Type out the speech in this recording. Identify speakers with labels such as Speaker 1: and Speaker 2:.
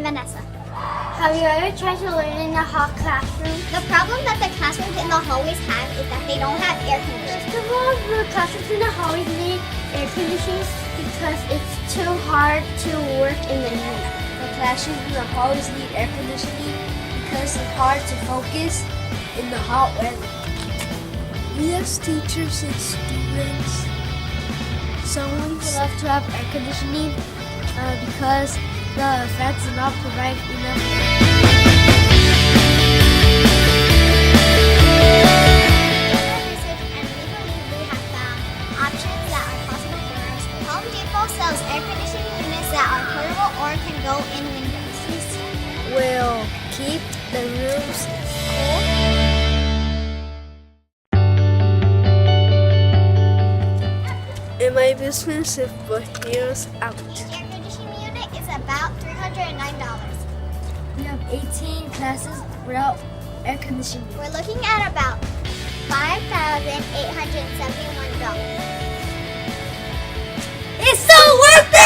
Speaker 1: Vanessa.
Speaker 2: Have you ever tried to learn in a hot classroom?
Speaker 1: The problem that the classrooms in the hallways have is that they don't have air conditioning.
Speaker 2: First of all, the classrooms in the hallways need air conditioning because it's too hard to work in the heat.
Speaker 3: The classrooms in the hallways need air conditioning because it's hard to focus in the hot weather. We as teachers and students, some weeks love to have air conditioning because the fans do not provide enough.
Speaker 1: Research and we believe we have found options that are possible for us. Home Depot sells air conditioning units that are portable or can go in windows.
Speaker 3: Will keep the rooms cool. In my business, if here's out.
Speaker 1: Each air conditioning unit is about $309.
Speaker 3: We have 18 classes without air conditioning.
Speaker 1: We're looking at about $5,871.
Speaker 3: It's so worth it!